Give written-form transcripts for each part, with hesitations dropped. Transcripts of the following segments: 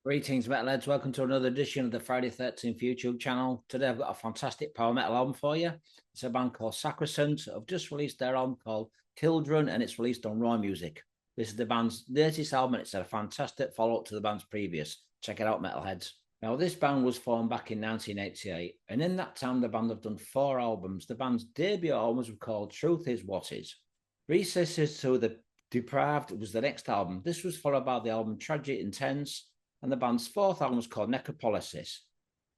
Greetings, metalheads. Welcome to another edition of the Friday 13th YouTube channel. Today I've got a fantastic power metal album for you. It's a band called Sacrosanct. I've just released their album called Kindron, and it's released on Raw Music. This is the band's latest album, and it's a fantastic follow-up to the band's previous. Check it out, metalheads. Now, this band was formed back in 1988, and in that time, the band have done 4 albums. The band's debut album was called Truth Is What Is. Recesses to the Depraved was the next album. This was followed by the album Tragic Intense, and the band's 4th album was called Necropolis.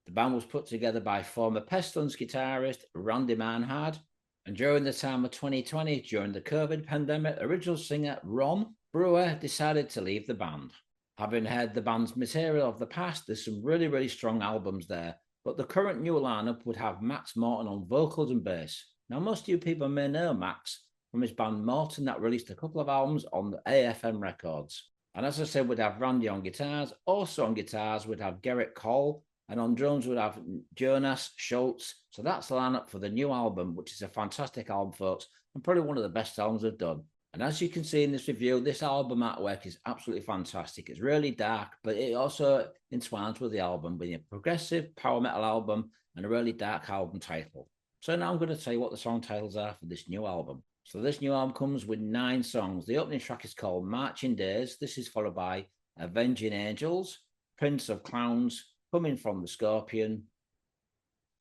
The band was put together by former Pestilence guitarist Randy Manhard, and during the time of 2020, during the COVID pandemic, original singer Ron Brewer decided to leave the band. Having heard the band's material of the past, there's some really strong albums there, but the current new lineup would have Max Morton on vocals and bass. Now, most of you people may know Max from his band Morton that released a couple of albums on the AFM Records. And as I said, we'd have Randy on guitars. Also on guitars, we'd have Garrett Cole. And on drums, we'd have Jonas Schultz. So that's the lineup for the new album, which is a fantastic album, folks, and probably one of the best albums they've done. And as you can see in this review, this album artwork is absolutely fantastic. It's really dark, but it also entwines with the album, being a progressive power metal album and a really dark album title. So now I'm going to tell you what the song titles are for this new album. So this new album comes with 9 songs. The opening track is called Marching Days. This is followed by Avenging Angels, Prince of Clowns, Coming from the Scorpion,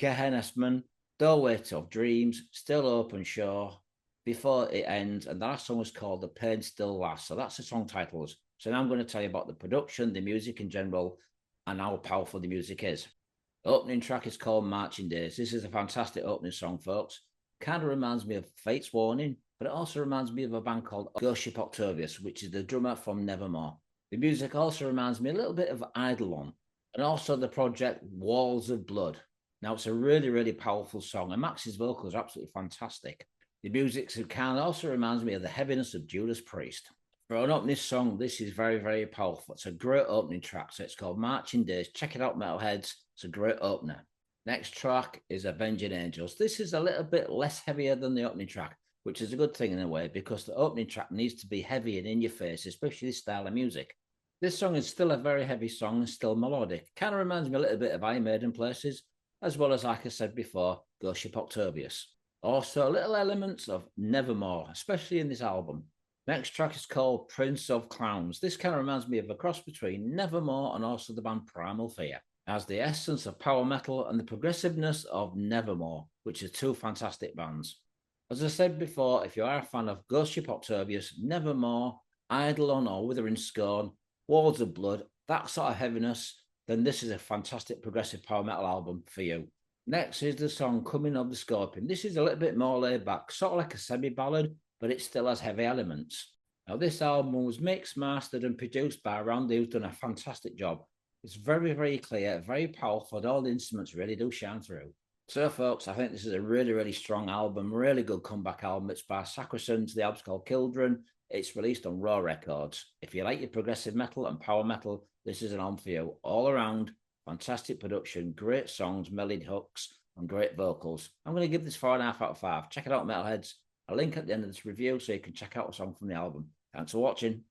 Gehennaman, Doorway of Dreams, Still Open Shore, Before It Ends, and the last song was called The Pain Still Lasts. So that's the song titles. So now I'm going to tell you about the production, the music in general, and how powerful the music is. The opening track is called Marching Days. This is a fantastic opening song, folks. Kind of reminds me of Fate's Warning, but it also reminds me of a band called Ghost Ship Octavius, which is the drummer from Nevermore. The music also reminds me a little bit of Eidolon, and also the project Walls of Blood. Now, it's a really powerful song, and Max's vocals are absolutely fantastic. The music kind of also reminds me of the heaviness of Judas Priest. For an opening song, this is very powerful. It's a great opening track, so it's called Marching Days. Check it out, metalheads. It's a great opener. Next track is Avenging Angels. This is a little bit less heavier than the opening track, which is a good thing in a way, because the opening track needs to be heavy and in your face, especially this style of music. This song is still a very heavy song and still melodic. Kind of reminds me a little bit of Iron Maiden places, as well as, like I said before, Ghost Ship Octavius. Also, little elements of Nevermore, especially in this album. Next track is called Prince of Clowns. This kind of reminds me of a cross between Nevermore and also the band Primal Fear. Has the essence of power metal and the progressiveness of Nevermore, which are 2 fantastic bands. As I said before, if you are a fan of Ghost Ship Octavius, Nevermore, Eidolon or Withering Scorn, Walls of Blood, that sort of heaviness, then this is a fantastic progressive power metal album for you. Next is the song Coming of the Scorpion. This is a little bit more laid back, sort of like a semi-ballad, but it still has heavy elements. Now, this album was mixed, mastered and produced by Randy, who's done a fantastic job. It's very clear, very powerful, and all the instruments really do shine through. So, folks, I think this is a really strong album, really good comeback album. It's by Sacrosanct. The album's called Kindron. It's released on Raw Records. If you like your progressive metal and power metal, this is an album for you. All around, fantastic production, great songs, melody hooks, and great vocals. I'm going to give this 4.5 out of 5. Check it out, metalheads. A link at the end of this review so you can check out a song from the album. Thanks for watching.